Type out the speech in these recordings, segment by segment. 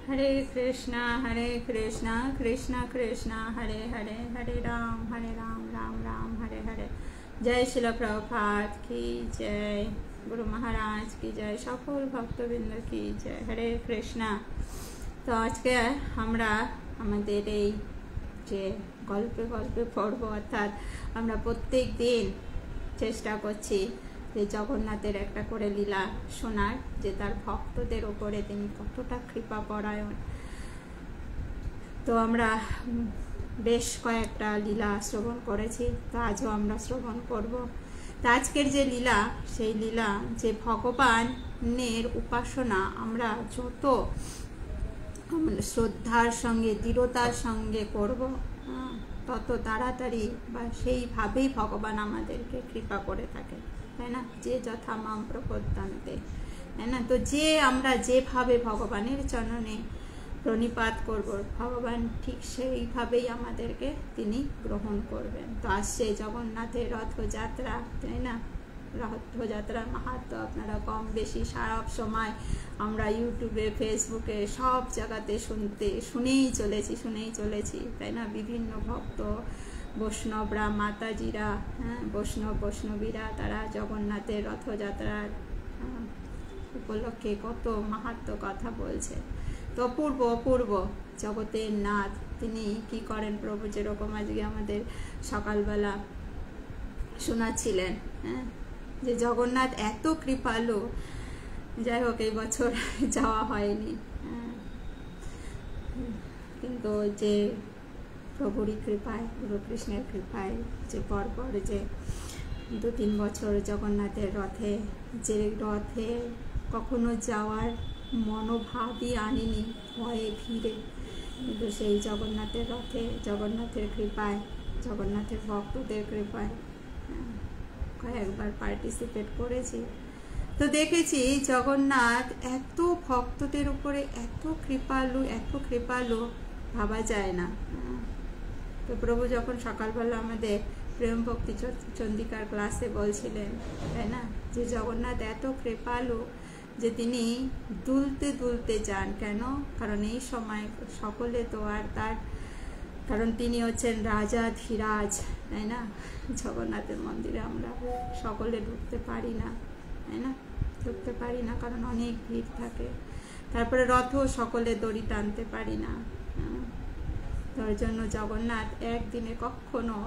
हरे कृष्णा कृष्ण कृष्ण हरे हरे, हरे राम राम राम हरे हरे। जय शिल प्रभुपाद की जय, गुरु महाराज की जय, सकल भक्तबृंद की जय। हरे कृष्णा। तो आज के हमरा आमादेर এই যে গল্পে গল্পে পড়ব, অর্থাৎ আমরা প্রত্যেক দিন চেষ্টা করছি যে জগন্নাথের একটা করে লীলা শোনার, যে তার ভক্তদের ওপরে তিনি কতটা কৃপা পরায়ণ। তো আমরা বেশ কয়েকটা লীলা শ্রবণ করেছি, তো আজও আমরা শ্রবণ করব। তো আজকের যে লীলা, সেই লীলা যে ভগবানের উপাসনা আমরা যত শ্রদ্ধার সঙ্গে দৃঢ়তার সঙ্গে করব, তত তাড়াতাড়ি বা সেইভাবেই ভগবান আমাদেরকে কৃপা করে থাকে, তাই না? যে যথা মাম প্রপদ্যন্তে, তাই না? তো যে আমরা যেভাবে ভগবানের চরণে প্রণিপাত করব, ভগবান ঠিক সেইভাবেই আমাদেরকে তিনি গ্রহণ করবেন। তো আসছে জগন্নাথের রথযাত্রা, তাই না? রথযাত্রার মাহাত্ম্য আপনারা কম বেশি সব সময় আমরা ইউটিউবে ফেসবুকে সব জায়গাতে শুনেই চলেছি, তাই না? বিভিন্ন ভক্ত বৈষ্ণবরা, মাতাজিরা, বৈষ্ণবীরা, তারা জগন্নাথের রথযাত্রার উপলক্ষে কত মাহাত্ম্য কথা বলছে। তো অপূর্ব জগতের নাথ তিনি কি করেন প্রভু, যেরকম আজকে আমাদের সকালবেলা শোনাচ্ছিলেন, যে জগন্নাথ এত কৃপালু। যাই হোক, এই বছর যাওয়া হয়নি, কিন্তু যে প্রভুরই কৃপায়, গুরু কৃষ্ণের কৃপায়, যে পরপর যে 2-3 বছর জগন্নাথের রথে কখনো যাওয়ার মনোভাবই আনিনি, ভয়ে ভিড়ে, কিন্তু সেই জগন্নাথের রথে, জগন্নাথের কৃপায়, জগন্নাথের ভক্তদের কৃপায় কয়েকবার পার্টিসিপেট করেছি। তো দেখেছি জগন্নাথ এত ভক্তদের উপরে এত কৃপালু ভাবা যায় না। তো প্রভু যখন সকালবেলা আমাদের প্রেম ভক্তি চন্ডিকার ক্লাসে বলছিলেন, তাই না, যে জগন্নাথ এত কৃপালু যে তিনি দুলতে যান। কেন? কারণ এই সময় সকলে তো আর তার, কারণ তিনি হচ্ছেন রাজা ধীরাজ, তাই না? জগন্নাথের মন্দিরে আমরা সকলে ঢুকতে পারি না, তাই না? ঢুকতে পারি না কারণ অনেক ভিড় থাকে। তারপরে রথও সকলে দড়ি টানতে পারি না। তার জন্য জগন্নাথ একদিনে কখনো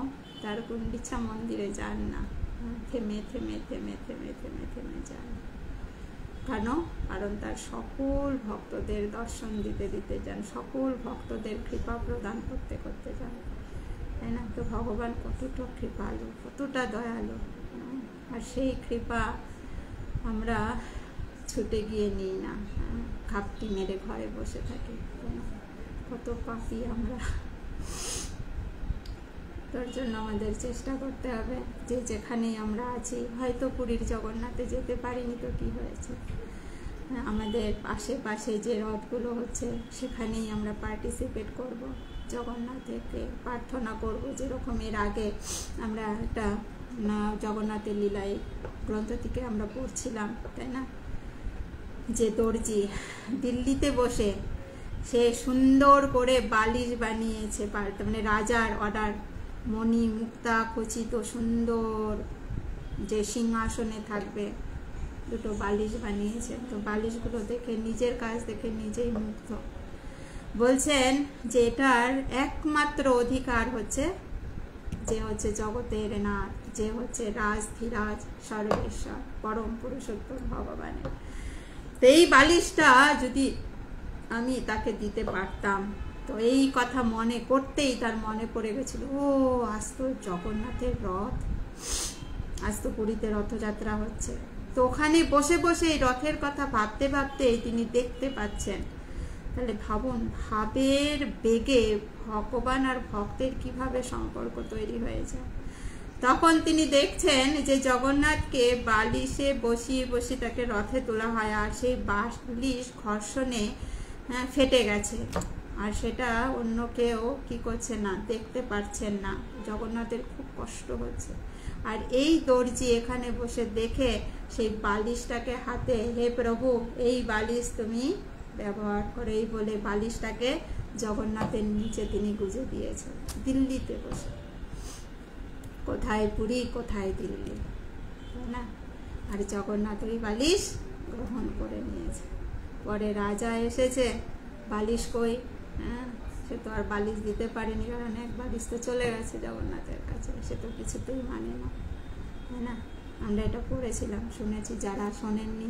তার গুন্ডিচা মন্দিরে যান না, থেমে যান। কেন? কারণ তার সকল ভক্তদের দর্শন দিতে যান, সকল ভক্তদের কৃপা প্রদান করতে যান, তাই না? তো ভগবান কতটা কৃপালু, কতটা দয়ালু, আর সেই কৃপা আমরা ছুটে গিয়ে নিই না, ঘাপটি মেরে ঘরে বসে থাকি, কত পাপি আমরা। তার জন্য আমাদের চেষ্টা করতে হবে যে যেখানেই আমরা আছি, হয়তো পুরীর জগন্নাথে যেতে পারিনি, তো কি হয়েছে, আমাদের পাশে যে রথগুলো হচ্ছে সেখানেই আমরা পার্টিসিপেট করব, জগন্নাথকে প্রার্থনা করব। যেরকম এর আগে আমরা একটা জগন্নাথের লীলাই গ্রন্থ থেকে আমরা পড়ছিলাম, তাই না, যে দর্জি দিল্লিতে বসে সে সুন্দর করে বালিশ বানিয়েছে, মানে রাজার অর্ডার, মণি মুক্তা খচিত সুন্দর যে সিংহাসনে থাকবে, 2টো বালিশ বানিয়েছে। তো বালিশগুলো দেখে, নিজের কাজ দেখে নিজেই মুগ্ধ। বলছেন যে এটার একমাত্র অধিকার হচ্ছে যে হচ্ছে জগতের নাথ, যে হচ্ছে রাজধীরাজ সর্বেশ্বর পরম পুরুষোত্তম ভগবানের। তো এই বালিশটা যদি আমি তাকে দিতে পারতাম, তো এই কথা মনে করতেই তার মনে পড়ে গেছিল, ও আজ তো জগন্নাথের রথ, আজ তো পুরীতে রথযাত্রা হচ্ছে। তো ওখানে বসে এই রথের কথা ভাবতেই তিনি দেখতে পাচ্ছেন। তাহলে ভাবুন, ভাবের বেগে ভগবান আর ভক্তের কিভাবে সম্পর্ক তৈরি হয়েছে। তখন তিনি দেখছেন যে জগন্নাথকে বালিশে বসিয়ে তাকে রথে তোলা হয়, আর সেই বালিশ ঘর্ষণে ফেটে গেছে, আর সেটা অন্য কেউ কি করছে না, দেখতে পারছেন না। জগন্নাথের খুব কষ্ট হচ্ছে। আর এই দর্জি এখানে বসে দেখে সেই বালিশটাকে হাতে, হে প্রভু, এই বালিশ তুমি ব্যবহার করেই বলে বালিশটাকে জগন্নাথের নিচে তিনি গুজে দিয়েছেন, দিল্লিতে বসে। কোথায় পুরী, কোথায় দিল্লি, তাই না? আর জগন্নাথ ওই বালিশ গ্রহণ করে নিয়েছে। পরে রাজা এসেছে, বালিশ কই? সে তো আর বালিশ দিতে পারেনি, কারণ এক বালিশ তো চলে গেছে জগন্নাথের কাছে, সে তো কিছুতেই মানে না, তাই না? আমরা এটা পড়েছিলাম, শুনেছি। যারা শোনেননি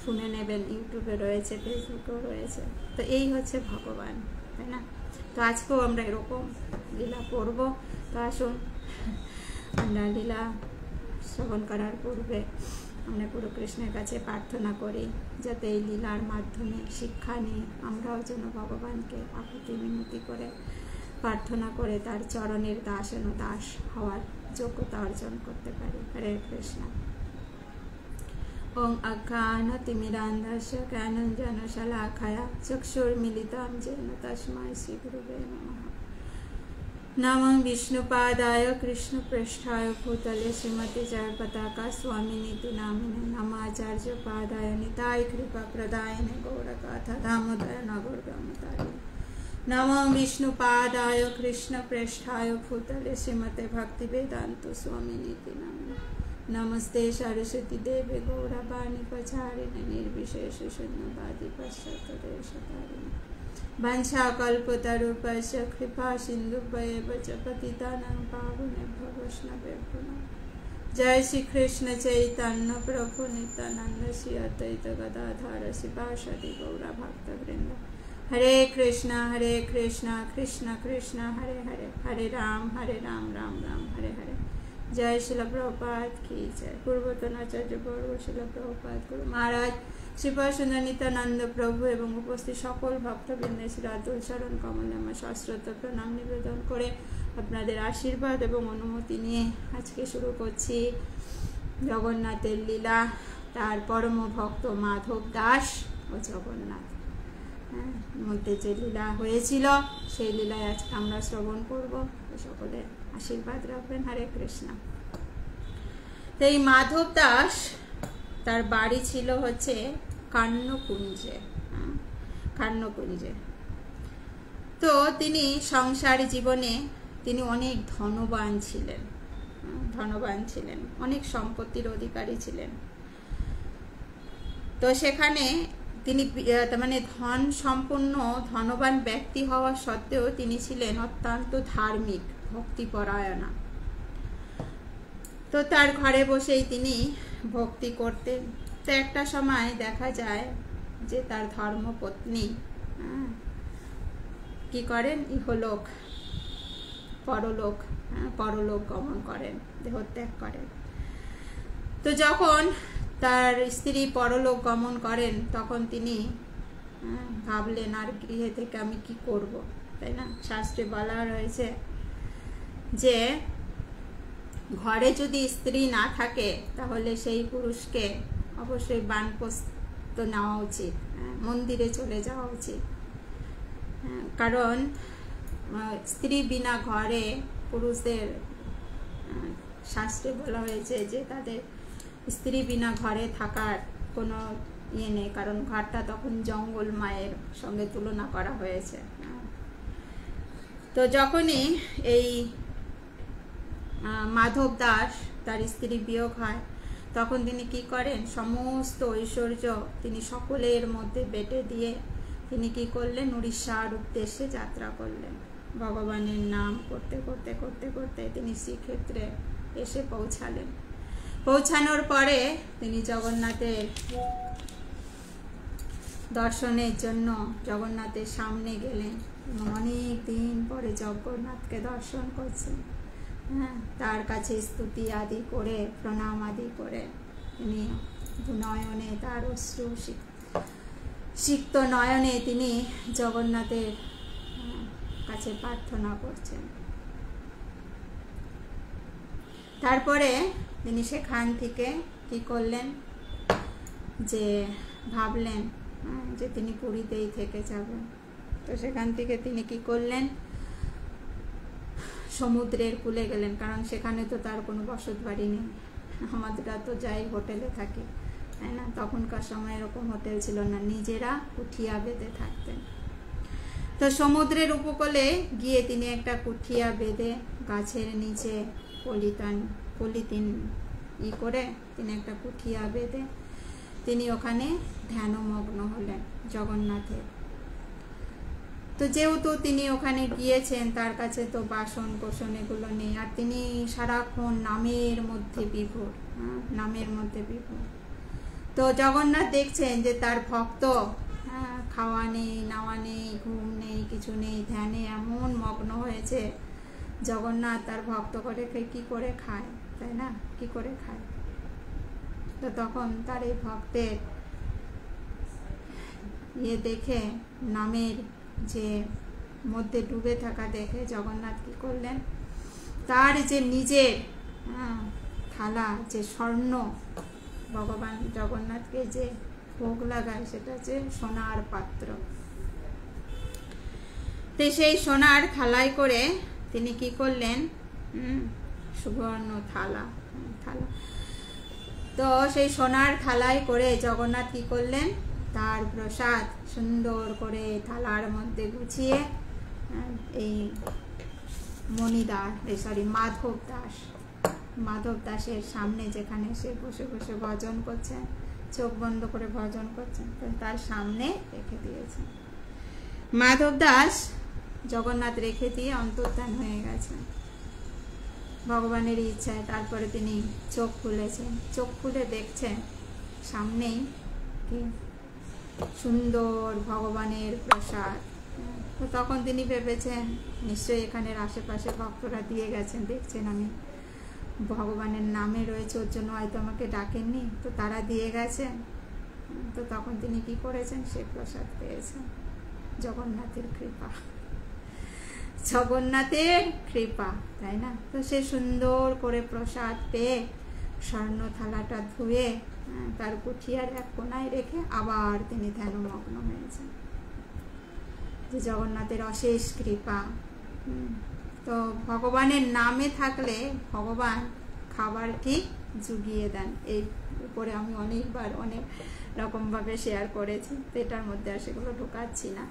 শুনে নেবেন, ইউটিউবে রয়েছে, ফেসবুকেও রয়েছে। তো এই হচ্ছে ভগবান, তাই না? তো আজকেও আমরা এরকম লীলা পড়ব। তো আসুন আমরা লীলা শ্রবণ করার পূর্বে আমরা পুরো কৃষ্ণের কাছে প্রার্থনা করি, যাতে এই লীলার মাধ্যমে শিক্ষা নিয়ে আমরাও যেন ভগবানকে আকুতি মিনতি করে প্রার্থনা করে তার চরণের দাসেন দাস হওয়ার যোগ্যতা অর্জন করতে পারি। হরে কৃষ্ণ। ওং অজ্ঞানতিমিরান্ধস্য জ্ঞানাঞ্জনশলাকয়া চক্ষুর্মিলিतं येन तस्मै श्रीगुरुवे नमः। नमः विष्णुपादाय कृष्णप्रेष्ठाय भूतले श्रीमती जयपताका स्वामिनीति नामिने। नमाचार्यपादाय निताय कृपाप्रदायिने गौरगाथा दामोदर नगरगमतारिणे। नमः विष्णुपादाय कृष्णप्रेष्ठाय भूतले श्रीमते भक्तिवेदांत स्वामिनीति नामिने। नमस्ते सरस्वती देवे गौरवाणी प्रचारिणे निर्विशेष शून्यवादी पश्चात्देशतारिणे। वंशाकल्पतरुभ्यश्च कृपा सिन्धुभ्येव च पतितानां पावनेभ्यो वैष्णवेभ्यो नमः। जय श्री कृष्ण चैतन्य प्रभु नित्यानंद श्री अद्वैत गदाधर शिवासादि गौरा भक्तवृंद। हरे कृष्णा कृष्ण कृष्ण हरे हरे, हरे राम राम राम हरे हरे। जय शिल प्रभुपाद की जय। पूर्वतन आचार्य बर्ग शिल प्रभुपाद गुरु महाराज श्रीपाद नित्यानंद प्रभु एवं उपस्थित सकल भक्तबृंदे श्री अतुल चरण कमले আমার শাস্ত্রত প্রণাম নিবেদন করে আপনাদের আশীর্বাদ এবং অনুমতি নিয়ে আজকে শুরু করছি জগন্নাথের লীলা, তার পরম ভক্ত মাধব দাস ও জগন্নাথ মধ্যে যে লীলা হয়েছিল সেই লীলায় আজকে আমরা শ্রবণ করব। সকলের আশীর্বাদ রাখবেন। হরে কৃষ্ণ। তো এই মাধব দাস তার বাড়ি ছিল হচ্ছে কান্নকুঞ্জে। তো তিনি সংসার জীবনে তিনি অনেক ধনবান ছিলেন, অনেক সম্পত্তির অধিকারী ছিলেন। তো সেখানে তিনি মানে ধন সম্পন্ন ধনবান ব্যক্তি হওয়া সত্ত্বেও তিনি ছিলেন অত্যন্ত ধার্মিক, ভক্তিপরায়ণা। তো তার ঘরে বসেই তিনি ভক্তি করতেন। তো একটা সময় দেখা যায় যে তার ধর্মপত্নী কি করেন, ইহলোক পরলোক গমন করেন, দেহত্যাগ করেন। তো যখন তার স্ত্রী পরলোক গমন করেন তখন তিনি ভাবলেন আর গৃহে থেকে আমি কি করব, তাই না? শাস্ত্রে বলা রয়েছে যে ঘরে যদি স্ত্রী না থাকে তাহলে সেই পুরুষকে অবশ্যই বানপ্রস্থ নেওয়া উচিত, মন্দিরে চলে যাওয়া উচিত। কারণ স্ত্রী বিনা ঘরে পুরুষদের শাস্ত্রে বলা হয়েছে যে তাদের স্ত্রী বিনা ঘরে থাকার কোনো ইয়ে নেই, কারণ ঘরটা তখন জঙ্গল মায়ের সঙ্গে তুলনা করা হয়েছে। তো যখনই এই মাধব দাস তার স্ত্রী বিয়োগ হয় তখন তিনি কি করেন, সমস্ত ঐশ্বর্য তিনি সকলের মধ্যে বেটে দিয়ে তিনি কি করলেন, উড়িষ্যার উদ্দেশ্যে যাত্রা করলেন। ভগবানের নাম করতে করতে করতে করতে তিনি শ্রীক্ষেত্রে এসে পৌঁছালেন। পৌঁছানোর পরে তিনি জগন্নাথের দর্শনের জন্য জগন্নাথের সামনে গেলেন এবং অনেক দিন পরে জগন্নাথকে দর্শন করছেন। তার কাছে স্তুতি আদি করে প্রণাম আদি করে তিনি নয়নে তার অশ্রু সিক্ত নয়নে তিনি জগন্নাথের কাছে প্রার্থনা করছেন। তারপরে তিনি সেখান থেকে কি করলেন, যে ভাবলেন যে তিনি পুরীতেই থেকে যাবেন। তো সেখান থেকে তিনি কি করলেন, সমুদ্রের কূলে গেলেন, কারণ সেখানে তো তার কোনো বসত বাড়ি নেই। আমাদেরটা তো যাই হোটেলে থাকি, তাই না? তখনকার সময় এরকম হোটেল ছিল না, নিজেরা কুঠিয়া বেঁধে থাকতেন। তো সমুদ্রের উপকূলে গিয়ে তিনি একটা কুঠিয়া বেঁধে গাছের নিচে পলিথিন করে তিনি একটা কুঠিয়া বেঁধে তিনি ওখানে ধ্যানমগ্ন হলেন জগন্নাথের। তো যেহেতু তিনি ওখানে গিয়েছেন, তার কাছে তো বাসন কোসন এগুলো নেই, আর তিনি সারাক্ষণ নামের মধ্যে বিভোর, নামের মধ্যে বিভোর। তো জগন্নাথ দেখছেন যে তার ভক্ত খাওয়া নেই, নাওয়া নেই, ঘুম নেই, কিছু নেই, ধ্যানে এমন মগ্ন হয়েছে। জগন্নাথ তার ভক্ত করে কি করে খায়, তাই না? কি করে খায়? তো তখন তার এই ভক্তের দেখে, নামের যে মধ্যে ডুবে থাকা দেখে জগন্নাথ কি করলেন, তার যে নিজের থালা, যে স্বর্ণ, ভগবান জগন্নাথকে যে ভোগ লাগায় সেটা হচ্ছে সোনার পাত্র। তো সেই সোনার থালায় করে তিনি কি করলেন, সুবর্ণ থালা। তো সেই সোনার থালায় করে জগন্নাথ কি করলেন, তার প্রসাদ সুন্দর করে থালার মধ্যে গুছিয়ে এই মাধব দাসের সামনে, যেখানে সে বসে বসে ভজন করছেন, চোখ বন্ধ করে ভজন করছেন, তার সামনে রেখে দিয়েছেন। মাধব দাস জগন্নাথ রেখে দিয়ে অন্তর্ধান হয়ে গেছেন ভগবানের ইচ্ছায়। তারপরে তিনি চোখ খুলেছেন, চোখ খুলে দেখছেন সামনেই কি সুন্দর ভগবানের প্রসাদ। তো তখন তিনি ভেবেছেন নিশ্চয়ই এখানের আশেপাশে ভক্তরা দিয়ে গেছেন, দেখছেন আমি ভগবানের নামে রয়েছে, ওর জন্য হয়তো আমাকে ডাকেননি, তো তারা দিয়ে গেছেন। তো তখন তিনি কি করেছেন, সে প্রসাদ পেয়েছেন। জগন্নাথের কৃপা, জগন্নাথের কৃপা, তাই না? তো সে সুন্দর করে প্রসাদ পেয়ে স্বর্ণ থালাটা ধুয়ে তার কুঠিয়ার এক কোনায় রেখে আবার তিনি ধ্যানমগ্ন হয়েছেন। যে জগন্নাথের অশেষ কৃপা। তো ভগবানের নামে থাকলে ভগবান খাবার ঠিক জুগিয়ে দেন। এই উপরে আমি অনেকবার অনেক রকমভাবে শেয়ার করেছি, তো এটার মধ্যে আর সেগুলো ঢোকাচ্ছি না।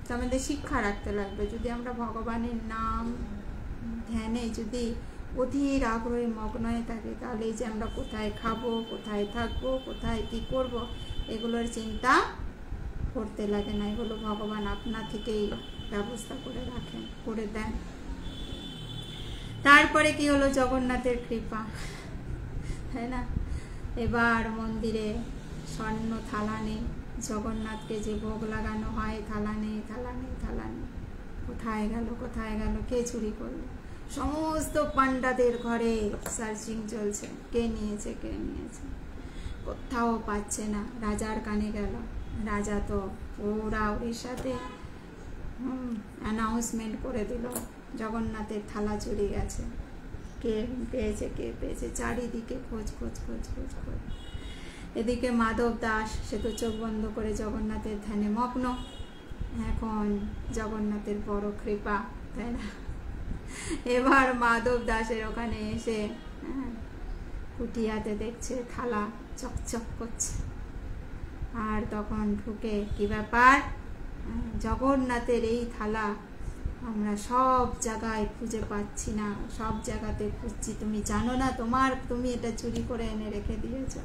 তো আমাদের শিক্ষা রাখতে লাগবে, যদি আমরা ভগবানের নাম ধ্যানে যদি অধীর আগ্রহে মগ্ন হয়ে থাকি, তাহলে এই যে আমরা কোথায় খাবো, কোথায় থাকবো, কোথায় কি করব, এগুলোর চিন্তা করতে লাগে না। এগুলো ভগবান আপনা থেকেই ব্যবস্থা করে রাখেন, করে দেন। তারপরে কি হলো, জগন্নাথের কৃপা, তাই না? এবার মন্দিরে স্বর্ণ থালা নেই, জগন্নাথকে যে ভোগ লাগানো হয় থালা নেই, কোথায় গেল, কে চুরি করলো? সমস্ত পান্ডাদের ঘরে সার্চিং চলছে, কে নিয়েছে, কোথাও পাচ্ছে না। রাজার কানে গেল, রাজা তো ওরা উড়িষ্যাতে অ্যানাউন্সমেন্ট করে দিল জগন্নাথের থালা চুরি গেছে, কে পেয়েছে, চারিদিকে খোঁজ। এদিকে মাধব দাস সে তো চোখ বন্ধ করে জগন্নাথের ধ্যানে মগ্ন। এখন জগন্নাথের বড় কৃপা, তাই না? এবার মাধব দাসের ওখানে এসে কুটিয়াতে দেখছে থালা চকচক করছে, আর তখন ঢুকে কি ব্যাপার, জগন্নাথের এই থালা আমরা সব জায়গায় খুঁজে পাচ্ছি না, সব জায়গাতে খুঁজছি, তুমি জানো না তুমি এটা চুরি করে এনে রেখে দিয়েছো।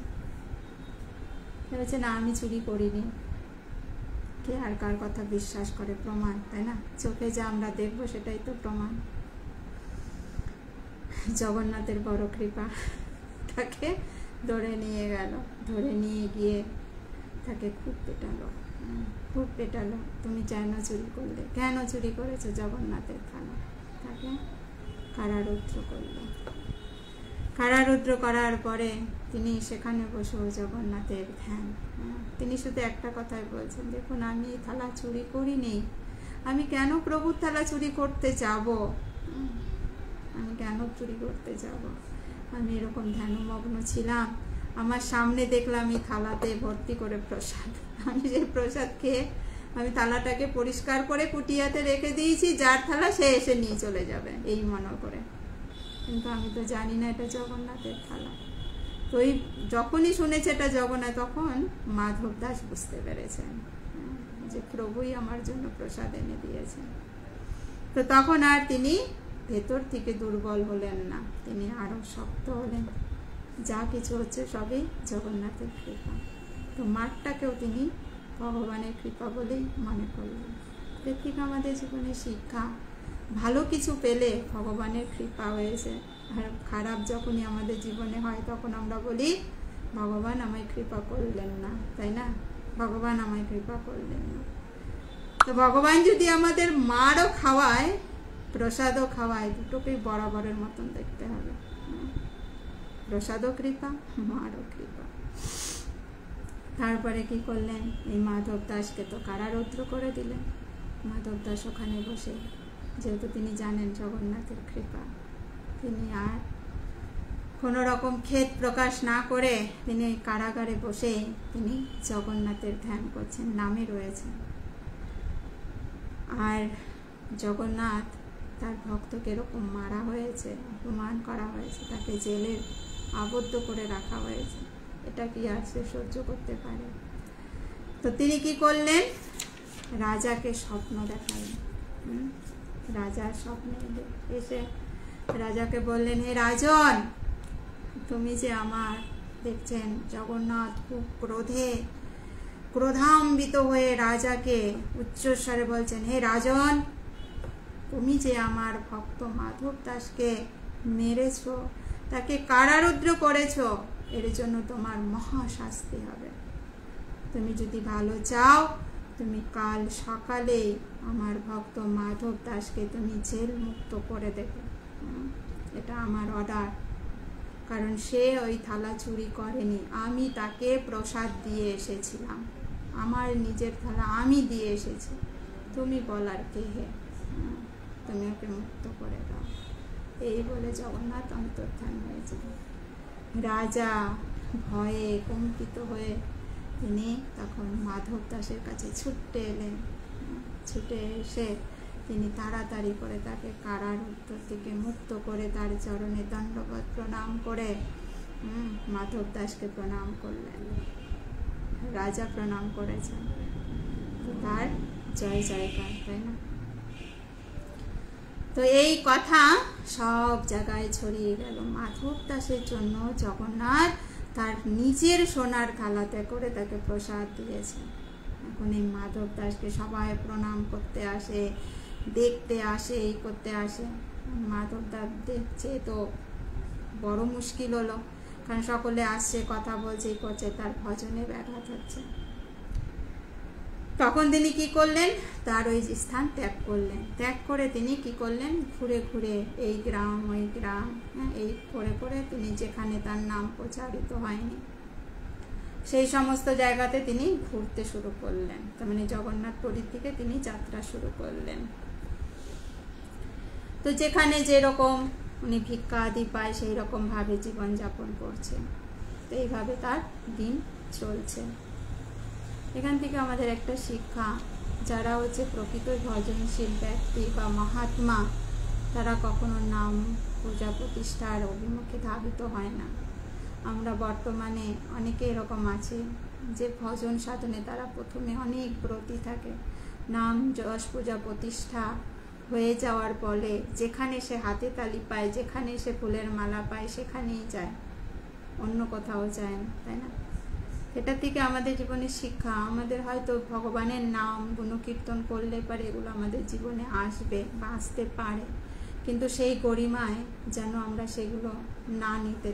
বলছে না, আমি চুরি করিনি। কে আর কার কথা বিশ্বাস করে? প্রমাণ, তাই না? চোখে যা আমরা দেখবো সেটাই তো প্রমাণ। জগন্নাথের বড় কৃপা, তাকে ধরে নিয়ে গেল, ধরে নিয়ে গিয়ে তাকে খুব পেটালো। তুমি কেন চুরি করলে, কেন চুরি করেছো জগন্নাথের থালা? তাকে কারারুদ্র করার পরে তিনি সেখানে বসে জগন্নাথের ধ্যান। তিনি শুধু একটা কথাই বলছেন, দেখুন আমি এই থালা চুরি করিনি, আমি কেন প্রভুর থালা চুরি করতে যাব? আমি এরকম ধ্যানমগ্ন ছিলাম, আমার সামনে দেখলাম এই থালাতে ভর্তি করে প্রসাদ, আমি যে প্রসাদ খেয়ে আমি থালাটাকে পরিষ্কার করে কুটিয়াতে রেখে দিয়েছি, যার থালা সে এসে নিয়ে চলে যাবে এই মনে করে, কিন্তু আমি তো জানি না এটা জগন্নাথের থালা। তো ওই যখনই শুনেছে এটা জগন্নাথ, তখন মাধব দাস বুঝতে পেরেছেন যে প্রভুই আমার জন্য প্রসাদ এনে দিয়েছেন। তো তখন আর তিনি ভেতর থেকে দুর্বল হলেন না, তিনি আরো শক্ত হলেন। যা কিছু হচ্ছে সবই জগন্নাথের কৃপা। তো মাঠটাকেও তিনি ভগবানের কৃপা বলেই মনে করলেন। এর থেকে আমাদের জীবনে শিক্ষা, ভালো কিছু পেলে ভগবানের কৃপা হয়েছে, আর খারাপ যখনই আমাদের জীবনে হয় তখন আমরা বলি ভগবান আমায় কৃপা করলেন না, তাই না? ভগবান আমায় কৃপা করলেন না। তো ভগবান যদি আমাদের মারও খাওয়ায়, প্রসাদও খাওয়ায়, দুটোকেই বরাবরের মতন দেখতে হবে। প্রসাদও কৃপা, মারও কৃপা। তারপরে কি করলেন, এই মাধব দাসকে তো কারারুদ্ধ করে দিলেন। মাধব দাস ওখানে বসে, যেহেতু তিনি জানেন জগন্নাথের কৃপা, তিনি আর কোনো রকম খেদ প্রকাশ না করে তিনি কারাগারে বসে তিনি জগন্নাথের ধ্যান করছেন, নামে রয়েছেন। আর জগন্নাথ তার ভক্তকে এরকম মারা হয়েছে, অপমান করা হয়েছে, তাকে জেলে আবদ্ধ করে রাখা হয়েছে, এটা কি আর সে সহ্য করতে পারে? তো তিনি কি করলেন, রাজাকে স্বপ্ন দেখালেন। রাজার স্বপ্নে এসে রাজাকে বললেন, হে রাজন, তুমি যে আমার, দেখছেন জগন্নাথ খুব ক্রোধান্বিত হয়ে রাজাকে উচ্চস্বরে বলছেন, হে রাজন, তুমি যে আমার ভক্ত মাধব দাসকে মেরেছ, তাকে কারারুদ্ধ করেছ, এর জন্য তোমার মহাশাস্তি হবে। তুমি যদি ভালো চাও, তুমি কাল সকালে আমার ভক্ত মাধব দাসকে তুমি জেল মুক্ত করে দেবে। এটা আমার অর্ডার, কারণ সে ওই থালা চুরি করেনি, আমি তাকে প্রসাদ দিয়ে এসেছিলাম, আমার নিজের থালা আমি দিয়ে এসেছি, তুমি বলার কে হে? তুমি ওকে মুক্ত করে দাও। এই বলে জগন্নাথ অন্তর্ধান হয়েছে। রাজা ভয়ে কম্পিত হয়ে তিনি তখন মাধব দাসের কাছে ছুটে এলেন। ছুটে এসে তিনি তাড়াতাড়ি করে তাকে কারারুদ্ধ থেকে মুক্ত করে তার চরণে দণ্ডবত প্রণাম করে মাধব দাসকে প্রণাম করলেন। রাজা প্রণাম করেছেন, তো তার জয় জয়কার, তাই না? তো এই কথা সব জায়গায় ছড়িয়ে গেল। মাধব দাসের জন্য জগন্নাথ তার নিজের সোনার থালাতে করে তাকে প্রসাদ দিয়েছে। এখন এই মাধব দাসকে সবাই প্রণাম করতে আসে, দেখতে আসে, এই করতে আসে। মাধব দাস দেখছে তো বড় মুশকিল হলো, কারণ সকলে আসছে, কথা বলছে, এই করছে, তার ভজনে ব্যাঘাত হচ্ছে। তখন তিনি কি করলেন, তার ওই স্থান ত্যাগ করলেন। ত্যাগ করে তিনি কি করলেন, ঘুরে ঘুরে এই গ্রাম ওই গ্রাম, এই করে করে তিনি যেখানে তার নাম প্রচারিত হয়নি সেই সমস্ত জায়গাতে তিনি ঘুরতে শুরু করলেন। তার মানে জগন্নাথ পুরীর দিকে তিনি যাত্রা শুরু করলেন। তো যেখানে যেরকম উনি ভিক্ষা আদি পায় সেই রকম ভাবে জীবনযাপন করছেন। তো এইভাবে তার দিন চলছে। এখান থেকে আমাদের একটা শিক্ষা, যারা হচ্ছে প্রকৃত ভজনশীল ব্যক্তি বা মহাত্মা, তারা কখনো নাম পূজা প্রতিষ্ঠার অভিমুখে ধাবিত হয় না। আমরা বর্তমানে অনেকে এরকম আছে যে ভজন সাধনে তারা প্রথমে অনেক ব্রতী থাকে, নাম যশ পূজা প্রতিষ্ঠা হয়ে যাওয়ার ফলে যেখানে সে হাতে তালি পায়, যেখানে সে ফুলের মালা পায়, সেখানেই যায়, অন্য কোথাও যায় না, তাই না? এটা থেকে আমাদের জীবনের শিক্ষা, আমাদের হয়তো ভগবানের নাম গুণকীর্তন করলে পারে এগুলো আমাদের জীবনে আসবে বা আসতে পারে, কিন্তু সেই গরিমায় যেন আমরা সেগুলো না নিতে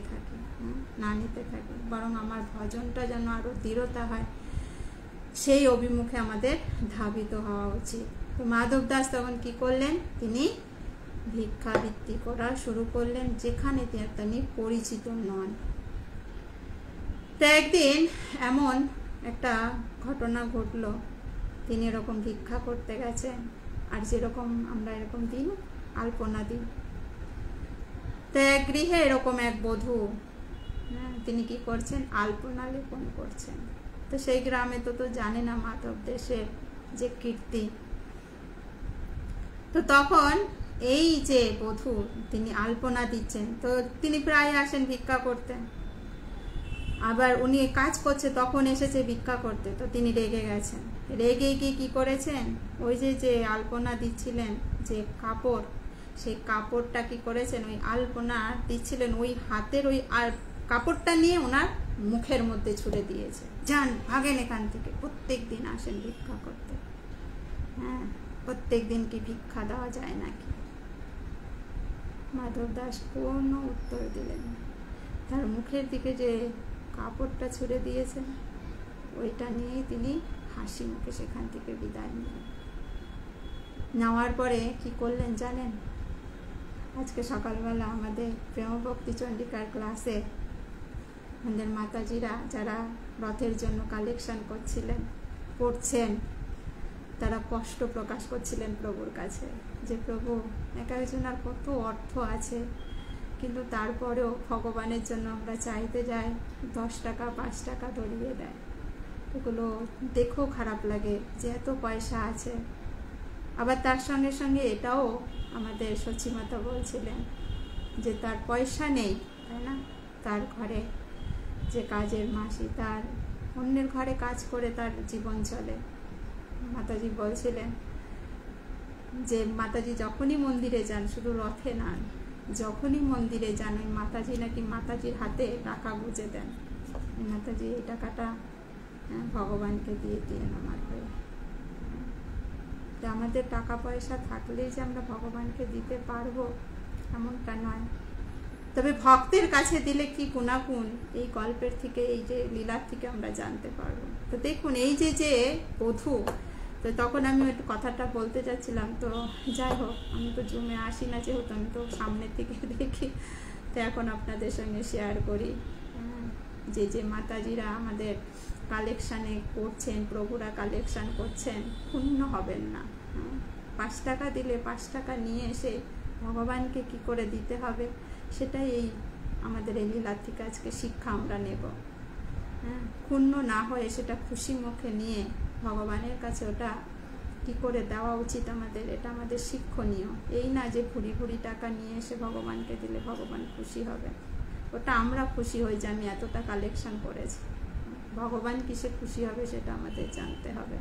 থাকি, বরং আমার ভজনটা যেন আরো দৃঢ়তা হয়, সেই অভিমুখে আমাদের ধাবিত হওয়া উচিত। তো মাধব দাস তখন কি করলেন, তিনি ভিক্ষাবৃত্তি করা শুরু করলেন, যেখানে তিনি পরিচিত নন। তো একদিন এমন একটা ঘটনা ঘটলো, তিনি এরকম ভিক্ষা করতে গেছেন, আর যেরকম আমরা এরকম দিন আলপনা দিই, তো এক গৃহে এরকম এক বধূ, তিনি কি করছেন, আলপনা লেপন করছেন। তো সেই গ্রামে তো জানে না মাধব দেশের যে কীর্তি। তো তখন এই যে বধূ তিনি আলপনা দিচ্ছেন, তো তিনি প্রায় আসেন ভিক্ষা করতে। আবার উনি কাজ করছে, তখন এসেছে ভিক্ষা করতে, তো তিনি রেগে গেছেন। রেগে গিয়ে কি করেছেন, ওই যে আলপনা দিচ্ছিলেন যে কাপড়, সেই কাপড়টা কি করেছেন, ওই আলপনা দিচ্ছিলেন ওই হাতের ওই কাপড়টা নিয়ে ওনার মুখের মধ্যে ছুড়ে দিয়েছে। যান, ভাগেন এখান থেকে। প্রত্যেক দিন আসেন ভিক্ষা করতে। হ্যাঁ, প্রত্যেক দিন কি ভিক্ষা দেওয়া যায় নাকি? মাধব দাস কোনো উত্তর দিলেন না। তার মুখের দিকে যে কাপড়টা ছুড়ে দিয়েছেন, ওইটা নিয়েই তিনি হাসি মুখে সেখান থেকে বিদায় নিলেন। নেওয়ার পরে কি করলেন জানেন? আজকে সকালবেলা আমাদের প্রেম ভক্তি চন্ডিকার ক্লাসে আমাদের মাতাজিরা যারা রথের জন্য কালেকশন করছেন, তারা কষ্ট প্রকাশ করছিলেন প্রভুর কাছে, যে প্রভু, এক একজনের কত অর্থ আছে, কিন্তু তারপরেও ভগবানের জন্য আমরা চাইতে যাই 10 টাকা 5 টাকা ধরিয়ে দেয়। এগুলো দেখেও খারাপ লাগে যে এত পয়সা আছে। আবার তার সঙ্গে সঙ্গে এটাও আমাদের সচিমাতা বলছিলেন যে তার পয়সা নেই, তাই না? তার ঘরে যে কাজের মাসি, তার অন্যের ঘরে কাজ করে তার জীবন চলে। মাতাজি বলছিলেন যে মাতাজি যখনই মন্দিরে যান, শুধু রথে না, যখনই মন্দিরে যান, ওই মাতাজি নাকি মাতাজির হাতে টাকা গুঁজে দেন। মাতাজি এই টাকাটা ভগবানকে দিয়ে আমার হয়ে। আমাদের টাকা পয়সা থাকলেই যে আমরা ভগবানকে দিতে পারবো এমনটা নয়। তবে ভক্তের কাছে দিলে কি গুণাগুণ এই গল্পের থেকে, এই যে লীলার থেকে আমরা জানতে পারবো। তো দেখুন, এই যে বধূ, তো তখন আমি একটু কথাটা বলতে যাচ্ছিলাম, তো যাই হোক, আমি তো জুমে আসি না যেহেতু, আমি তো সামনের থেকে দেখি, তো এখন আপনাদের সঙ্গে শেয়ার করি যে মাতাজিরা আমাদের কালেকশানে করছেন, প্রভুরা কালেকশান করছেন, ক্ষুণ্ণ হবেন না। 5 টাকা দিলে 5 টাকা নিয়ে এসে ভগবানকে কি করে দিতে হবে, সেটাই এই আমাদের এই লীলা থেকে আজকে শিক্ষা আমরা নেব। ক্ষুণ্ণ না হয়ে সেটা খুশি মুখে নিয়ে ভগবানের কাছে ওটা কি করে দেওয়া উচিত আমাদের, এটা আমাদের শিক্ষণীয়। এই না যে ভুরি ভুরি টাকা নিয়ে এসে ভগবানকে দিলে ভগবান খুশি হবে, ওটা আমরা খুশি হই যে আমি এতটা কালেকশন করেছি। ভগবান কিসে খুশি হবে সেটা আমাদের জানতে হবে।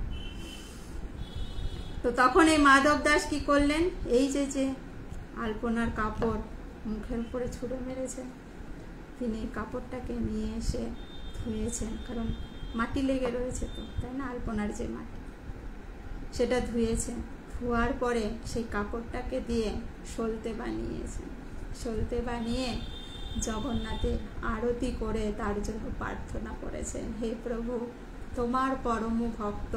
তো তখন এই মাধব দাস কি করলেন, এই যে আলপনার কাপড় মুখের উপরে ছুঁড়ে মেরেছে, তিনি কাপড়টাকে নিয়ে এসে ধুয়েছেন, কারণ মাটি লেগে রয়েছে তো, তাই না? আলপনার যে মাটি, সেটা ধুয়েছেন। ধোয়ার পরে সেই কাপড়টাকে দিয়ে সলতে বানিয়েছেন। সলতে বানিয়ে জগন্নাথের আরতি করে তার জন্য প্রার্থনা করেছেন, হে প্রভু, তোমার পরম ভক্ত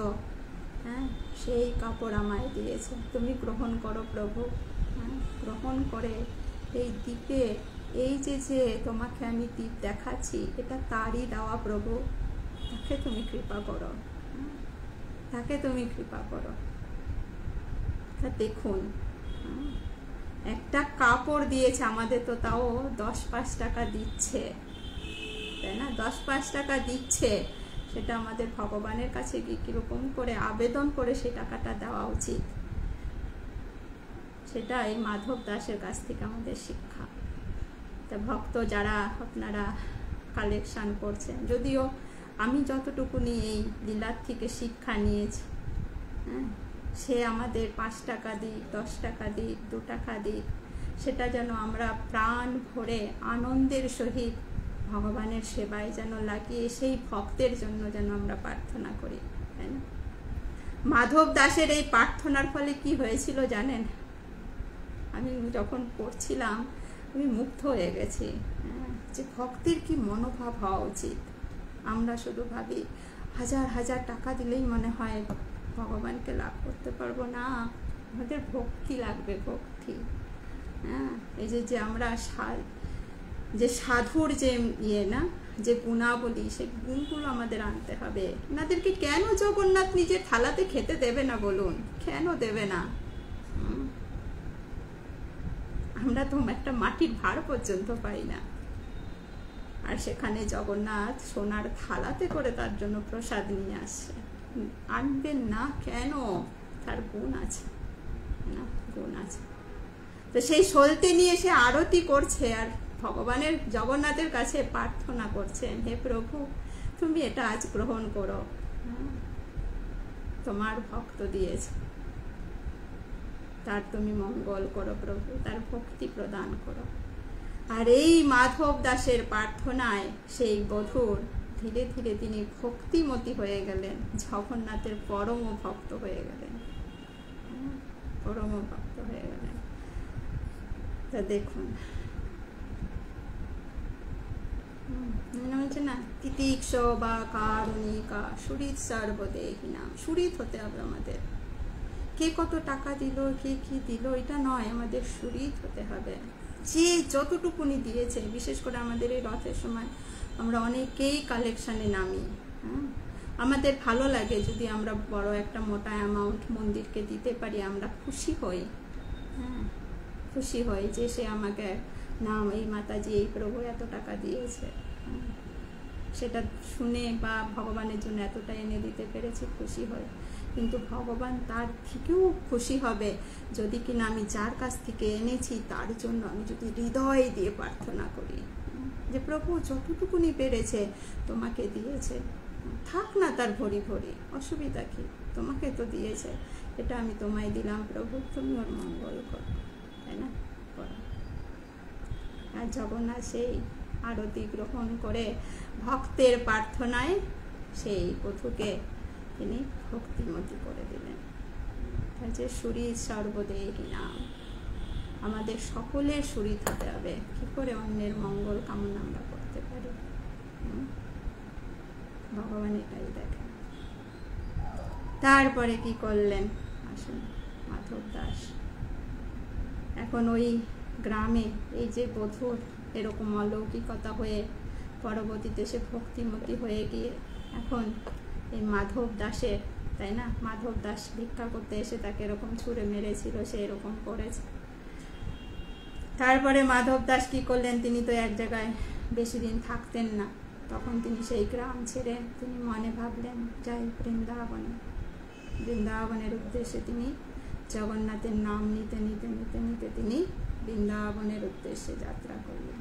সেই কাপড় আমায় দিয়েছে, তুমি গ্রহণ করো প্রভু। গ্রহণ করে এই দ্বীপে, এই যে তোমাকে আমি দ্বীপ দেখাচ্ছি, এটা তারই দেওয়া প্রভু, তাকে তুমি কৃপা করো, তাকে তুমি কৃপা করো। তা দেখুন, একটা কাপড় দিয়েছে, আমাদের তো তাও 10-5 টাকা দিচ্ছে, তাই না? 10-5 টাকা দিচ্ছে, সেটা আমাদের ভগবানের কাছে কি কিরকম করে আবেদন করে সেই টাকাটা দেওয়া উচিত, সেটা এই মাধব দাসের কাছ থেকে আমাদের শিক্ষা। তা ভক্ত যারা আপনারা কালেকশন করছেন, যদিও আমি যতটুকুনি এই লীলার থেকে শিক্ষা নিয়েছি, সে আমাদের 5 টাকা দিক, 10 টাকা দিক, 2 টাকা দিক, সেটা যেন আমরা প্রাণ ভরে আনন্দের সহিত ভগবানের সেবায় যেন লাগিয়ে সেই ভক্তের জন্য যেন আমরা প্রার্থনা করি, তাই না? মাধব দাসের এই প্রার্থনার ফলে কি হয়েছিল জানেন? আমি যখন পড়ছিলাম আমি মুগ্ধ হয়ে গেছি যে ভক্তের কি মনোভাব হওয়া উচিত। আমরা শুধু ভাবি 1000 টাকা দিলেই মনে হয় ভগবানকে লাভ করতে পারবো, না, আমাদের ভক্তি লাগবে, ভক্তি। এই যে আমরা যে সাধুর যে না, যে গুণাবলী, সেই গুণগুলো আমাদের আনতে হবে। ওনাদেরকে কেন জগন্নাথ নিজের থালাতে খেতে দেবে না বলুন? কেন দেবে না? আমরা তো একটা মাটির ভাঁড় পর্যন্ত পাই না, আর সেখানে জগন্নাথ সোনার থালাতে করে তার জন্য প্রসাদ নিয়ে আসছে। আনবেন না কেন? তার গুণ আছে না, গুণ আছে। তো সেই সলতে নিয়ে সে আরতি করছে, আর ভগবানের জগন্নাথের কাছে প্রার্থনা করছেন, হে প্রভু তুমি এটা আজ গ্রহণ করো, তোমার ভক্ত দিয়েছে, তার তুমি মঙ্গল করো প্রভু, তার ভক্তি প্রদান করো। আর এই মাধব দাসের প্রার্থনায় সেই বধূর ধীরে ধীরে তিনি ভক্তিমতী হয়ে গেলেন, জগন্নাথের পরম ভক্ত হয়ে গেলেন, পরম ভক্ত হয়ে গেলেন। তা দেখুন হচ্ছে না, তিতিক্ষ বা কারণিকা সুরিত সর্বদেহিনাম। সুরিত হতে হবে আমাদের, কে কত টাকা দিল, কে কি দিল এটা নয়, আমাদের সুরিত হতে হবে। যে যতটুকুনি দিয়েছে, বিশেষ করে আমাদের এই রথের সময় আমরা অনেকেই কালেকশানে নামি, আমাদের ভালো লাগে যদি আমরা বড় একটা মোটা অ্যামাউন্ট মন্দিরকে দিতে পারি, আমরা খুশি হই, খুশি হই যে সে আমাকে নাম এই মাতাজি এই প্রভু এত টাকা দিয়েছে, সেটা শুনে বা ভগবানের জন্য এতটা এনে দিতে পেরেছি, খুশি হই। কিন্তু ভগবান তার থেকেও খুশি হবে যদি কিনা আমি যার কাছ থেকে এনেছি তার জন্য আমি যদি হৃদয় দিয়ে প্রার্থনা করি যে প্রভু যতটুকুনি পেরেছে তোমাকে দিয়েছে, থাক না তার ভরি ভরি, অসুবিধা কি, তোমাকে তো দিয়েছে, এটা আমি তোমায় দিলাম প্রভু, তুমি ওর মঙ্গল করো, তাই না, করো। আর জগন্নাথ সেই আরতি গ্রহণ করে ভক্তের প্রার্থনায় সেই বধূকে তিনি ভক্তিমতী করে দিলেন। যে সুরিত সর্বদেহি নাম, আমাদের সকলের সুরিত হতে হবে। কি করে অন্যের মঙ্গল কামনা আমরা করতে পারি? ভগবান এটাই দেখেন। তারপরে কি করলেন আসুন, মাধব দাস এখন ওই গ্রামে এই যে বধূর এরকম অলৌকিকতা হয়ে পরবর্তীতে সে ভক্তিমতী হয়ে গিয়ে এখন এই মাধব দাসের, তাই না, মাধব দাস ভিক্ষা করতে এসে তাকে এরকম ছুঁড়ে মেরেছিল, সে এরকম করেছে। তারপরে মাধব দাস কি করলেন, তিনি তো এক জায়গায় বেশি দিন থাকতেন না, তখন তিনি সেই গ্রাম ছেড়ে তিনি মনে ভাবলেন যাই বৃন্দাবনে, বৃন্দাবনের উদ্দেশ্যে তিনি জগন্নাথের নাম নিতে নিতে নিতে নিতে তিনি বৃন্দাবনের উদ্দেশ্যে যাত্রা করলেন।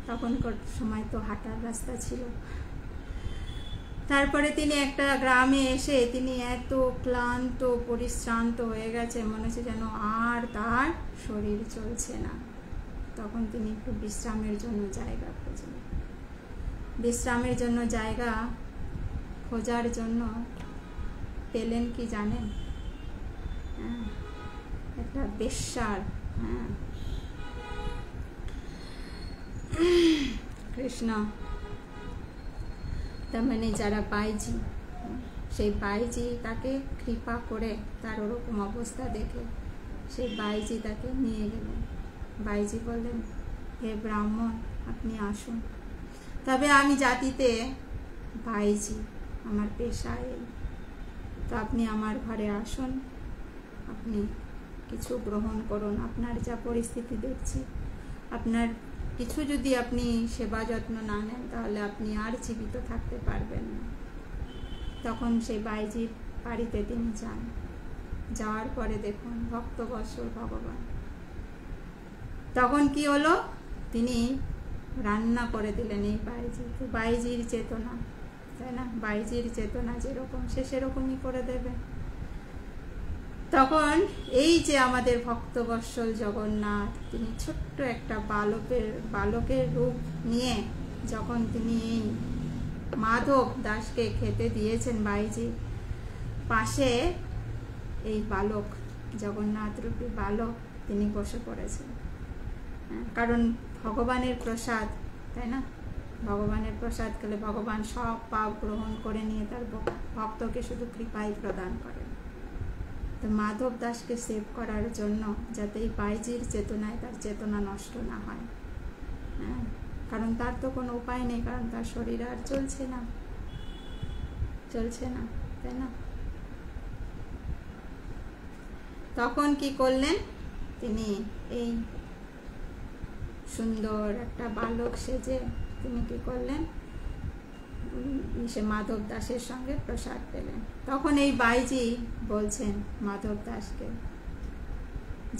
তখনকার সময় তো হাঁটার রাস্তা ছিল। তারপরে তিনি একটা গ্রামে এসে তিনি এত ক্লান্ত পরিশ্রান্ত হয়ে গেছে, মনে হচ্ছে যেন আর তার শরীর চলছে না। তখন তিনি একটু বিশ্রামের জন্য জায়গা খোঁজলেন। বিশ্রামের জন্য জায়গা খোঁজার জন্য পেলেন কি জানেন, একটা বেশ্যার, কৃষ্ণ তার মানে যারা বাইজি, সেই বাইজি তাকে কৃপা করে তার ওরকম অবস্থা দেখে সেই বাইজি তাকে নিয়ে গেলেন। বাইজি বললেন হে ব্রাহ্মণ আপনি আসুন, তবে আমি জাতিতে বাইজি, আমার পেশায়, তো আপনি আমার ঘরে আসুন, আপনি কিছু গ্রহণ করুন, আপনার যা পরিস্থিতি দেখছি, আপনার কিছু যদি আপনি সেবা যত্ন না নেন তাহলে আপনি আর জীবিত থাকতে পারবেন না। তখন সেই বাইজির বাড়িতে তিনি যান। যাওয়ার পরে দেখুন ভক্তবৎসল ভগবান, তখন কি হলো, তিনি রান্না করে দিলেন এই বাইজি। তো বাইজির চেতনা, তাই না, বাইজির চেতনা যেরকম সে সেরকমই করে দেবে। তখন এই যে আমাদের ভক্তবৎসল জগন্নাথ, তিনি ছোট্ট একটা বালকের রূপ নিয়ে যখন তিনি এই মাধব দাসকে খেতে দিয়েছেন, বাইজি পাশে এই বালক, জগন্নাথ রূপী বালক তিনি বসে পড়েছেন। কারণ ভগবানের প্রসাদ, তাই না, ভগবানের প্রসাদ খেলে ভগবান সব পাপ গ্রহণ করে নিয়ে তার ভক্তকে শুধু কৃপাই প্রদান করেন। তো মাধব দাসকে সেভ করার জন্য যাতে এই বাইজির চেতনায় তার চেতনা নষ্ট না হয়, কারণ তার তো কোনো উপায় নেই, কারণ তার শরীর আর চলছে না, তাই না। তখন কি করলেন তিনি, এই সুন্দর একটা বালক সেজে তিনি কি করলেন, সে মাধব দাসের সঙ্গে প্রসাদ পেলেন। তখন এই বাইজি বলছেন মাধব দাসকে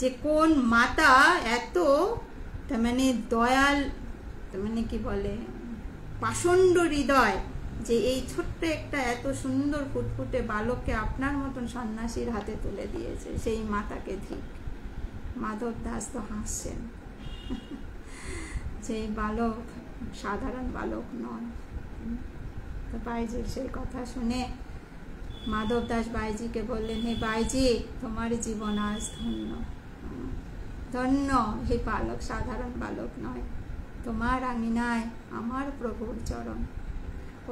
যে কোন মাতা এত তার মানে দয়াল, তার মানে কি বলে, পাষণ্ড হৃদয়, যে এই ছোট্ট একটা এত সুন্দর ফুটফুটে বালককে আপনার মতন সন্ন্যাসীর হাতে তুলে দিয়েছে, সেই মাতাকে ধিক। মাধব দাস তো হাসছেন, যে বালক সাধারণ বালক নয়। তো বাইজির সেই কথা শুনে মাধব দাস বাইজিকে বললেন, হে বাইজি, তোমার জীবন আজ ধন্য, ধন্য। হে বালক সাধারণ বালক নয়, তোমার আঙিনায় আমার প্রভুর চরণ।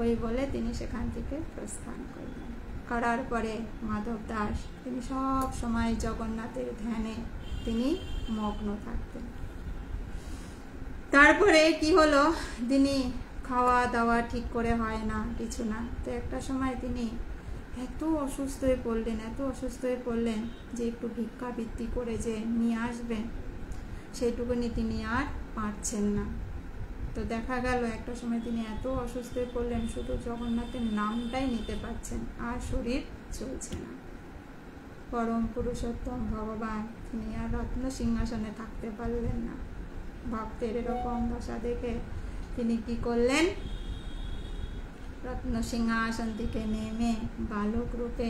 ওই বলে তিনি সেখান থেকে প্রস্থান করলেন। করার পরে মাধব দাস তিনি সব সময় জগন্নাথের ধ্যানে তিনি মগ্ন থাকতেন। তারপরে কি হলো, তিনি খাওয়া দাওয়া ঠিক করে হয় না, কিছু না। তো একটা সময় তিনি এত অসুস্থ হয়ে পড়লেন, এত অসুস্থ হয়ে পড়লেন যে একটু ভিক্ষাবৃত্তি করে যে নিয়ে আসবেন, সেইটুকুনি তিনি আর পারছেন না। তো দেখা গেল একটা সময় তিনি এত অসুস্থ হয়ে পড়লেন, শুধু জগন্নাথের নামটাই নিতে পারছেন, আর শরীর চলছে না। পরম পুরুষোত্তম ভগবান তিনি আর রত্ন সিংহাসনে থাকতে পারলেন না। ভক্তের এরকম দশা দেখে তিনি কি করলেন, রত্ন সিংহাসন থেকে নেমে বালক রূপে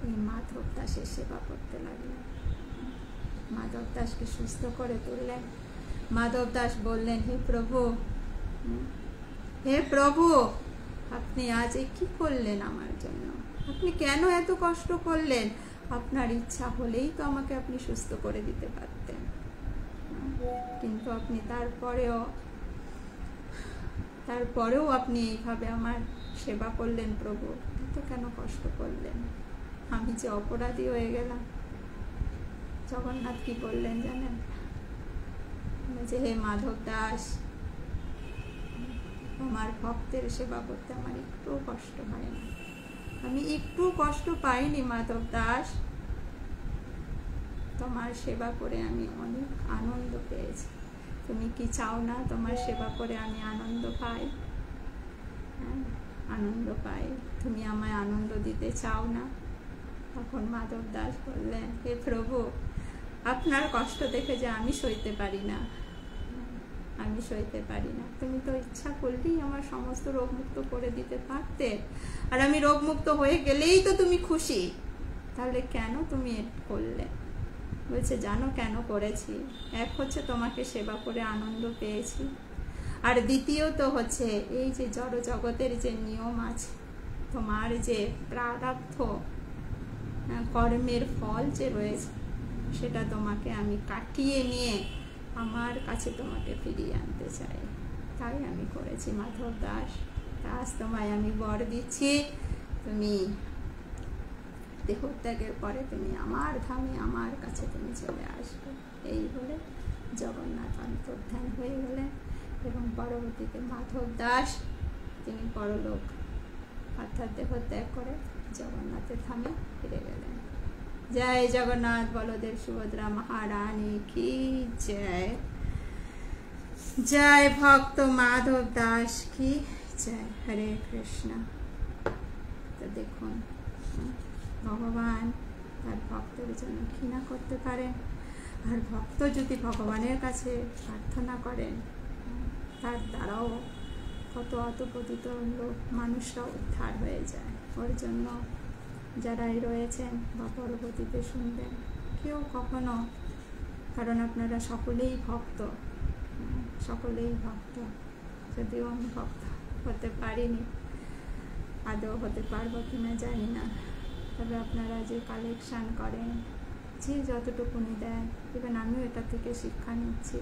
এই মাধব দাসের সেবা করতে লাগলেন। মাধব দাসকে সুস্থ করে তুললেন। মাধব দাস বললেন, হে প্রভু, হে প্রভু, আপনি আজ কি করলেন আমার জন্য? আপনি কেন এত কষ্ট করলেন? আপনার ইচ্ছা হলেই তো আমাকে আপনি সুস্থ করে দিতে পারতেন, কিন্তু আপনি তারপরেও আপনি এইভাবে আমার সেবা করলেন। প্রভু, এত কেন কষ্ট করলেন? আমি যে অপরাধী হয়ে গেলাম। জগন্নাথ কি বললেন জানেন? যে হে মাধব দাস, আমার ভক্তের সেবা করতে আমার একটু কষ্ট হয় না, আমি একটু কষ্ট পাইনি মাধব দাস। তোমার সেবা করে আমি অনেক আনন্দ পেয়েছি। তুমি কি চাও না তোমার সেবা করে আমি আনন্দ পাই? হ্যাঁ, আনন্দ পাই। তুমি আমায় আনন্দ দিতে চাও না? তখন মাধব দাস বললেন, হে প্রভু, আপনার কষ্ট দেখে যে আমি সইতে পারি না, আমি সইতে পারি না। তুমি তো ইচ্ছা করলেই আমার সমস্ত রোগ মুক্ত করে দিতে পারতে, আর আমি রোগ মুক্ত হয়ে গেলেই তো তুমি খুশি, তাহলে কেন তুমি করলে? বলছে, জানো কেন করেছি? এক হচ্ছে তোমাকে সেবা করে আনন্দ পেয়েছি, আর দ্বিতীয়ত হচ্ছে এই যে জড় জগতের যে নিয়ম আছে, তোমার যে প্রারব্ধ কর্মের ফল যে রয়েছে, সেটা তোমাকে আমি কাটিয়ে নিয়ে আমার কাছে তোমাকে ফিরিয়ে আনতে চাই, তাই আমি করেছি মাধব দাস। আজ তোমায় আমি বর দিচ্ছি, তুমি দেহত্যাগের পরে তুমি আমার ধামে, আমার কাছে তুমি চলে আসবে। এই বলে জগন্নাথ অন্তর্ধান হয়ে গেলেন, এবং পরবর্তীতে মাধব দাস তিনি পরলোক অর্থাৎ দেহত্যাগ করে জগন্নাথের ধামে ফিরে গেলেন। জয় জগন্নাথ বলদেব সুভদ্রা মহারানী কি জয়। জয় ভক্ত মাধব দাস কি জয়। হরে কৃষ্ণ। তো দেখুন, ভগবান তার ভক্তের জন্য কি না করতে পারেন, আর ভক্ত যদি ভগবানের কাছে প্রার্থনা করেন, তার দ্বারাও কত অতপতিত লোক মানুষরা উদ্ধার হয়ে যায়। ওর জন্য যারাই রয়েছেন বা পরবর্তীতে শুনবেন, কেউ কখনো, কারণ আপনারা সকলেই ভক্ত, সকলেই ভক্ত, যদিও আমি ভক্ত হতে পারিনি, আদৌ হতে পারবো কিনা জানি না, তবে আপনারা যে কালেকশান করেন, যে যতটুকুনি দেয়, ইভেন আমিও এটা থেকে শিক্ষা নিচ্ছি,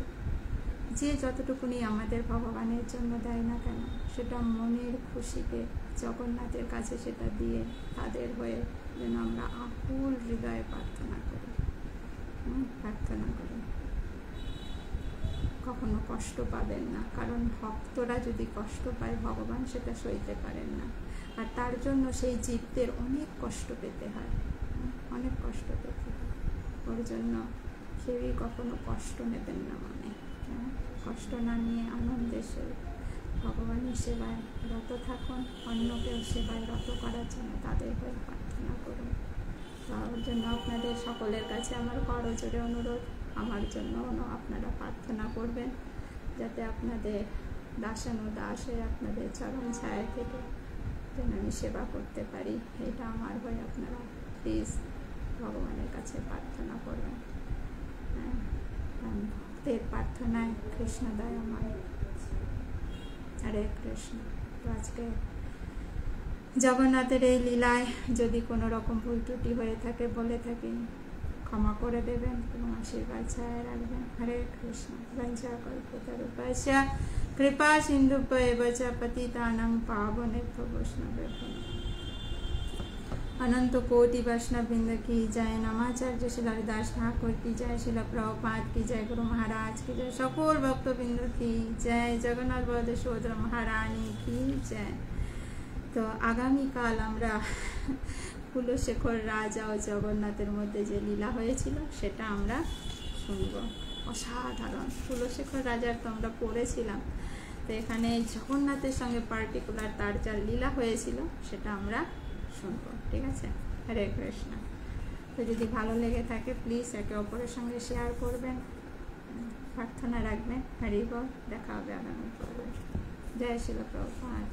যে যতটুকুনি আমাদের ভগবানের জন্য দেয় না কেন, সেটা মনের খুশিতে জগন্নাথের কাছে সেটা দিয়ে তাদের হয়ে যেন আমরা আকুল হৃদয়ে প্রার্থনা করি, কখনো কষ্ট পাবেন না, কারণ ভক্তরা যদি কষ্ট পায় ভগবান সেটা সইতে পারেন না, আর তার জন্য সেই জীবদের অনেক কষ্ট পেতে হয়, অনেক কষ্ট পেতে হয়। ওর জন্য কেউই কখনো কষ্ট নেবেন না মনে, কষ্ট না নিয়ে আনন্দের সহিত ভগবানের সেবায় রত থাকুন, অন্যকেও সেবায় রত করার জন্য তাদের হয়ে প্রার্থনা করুন। তার জন্য আপনাদের সকলের কাছে আমার করজোড়ে অনুরোধ, আমার জন্যও আপনারা প্রার্থনা করবেন, যাতে আপনাদের দাসানুদাস হয়ে আপনাদের চরণ ছায়া থেকে যেন আমি সেবা করতে পারি। এটা আমার হয়ে আপনারা প্লিজ ভগবানের কাছে প্রার্থনা করবেন। ভক্তের প্রার্থনায় কৃষ্ণ দয়াময়। হরে কৃষ্ণ। তো আজকে জগন্নাথের এই লীলায় যদি কোনো রকম ভুল ত্রুটি হয়ে থাকে, বলে থাকি, ক্ষমা করে দেবেন এবং আশীর্বাদ ছায়া রাখবেন। হরে কৃষ্ণ। বঞ্চা কল্পতরুভ্যশ্চ কৃপা সিন্ধুভ্যেব চ পতিতানাং পাবনেভ্যো বৈষ্ণবেভ্যো अनंत कोटि वैष्णव वृंद की जय। नमाचार्य श्री हरिदास ठाकुर की जय। श्रील प्रभुपाद की जय। गुरु महाराज की जय। সকল ভক্তবৃন্দ की जय। जगन्नाथ बलदेव সুভদ্রা মহারানী की जय। তো আগামীকাল আমরা কুলশেখর রাজা ও জগন্নাথের মধ্যে যে লীলা হয়েছিল সেটা আমরা শুনব। অসাধারণ। কুলশেখর রাজার তো আমরা পড়েছিলাম, তো এখানে জগন্নাথের সঙ্গে পার্টিকুলার তার যা লীলা হয়েছিল সেটা আমরা শুনবো। ঠিক আছে? হরে কৃষ্ণ। তো যদি ভালো লেগে থাকে প্লিজ একে অপরের সঙ্গে শেয়ার করবেন, প্রার্থনা রাখবেন। হরি বল। দেখা হবে আগামী পর্বে। জয় শ্রীল প্রভুপাদ।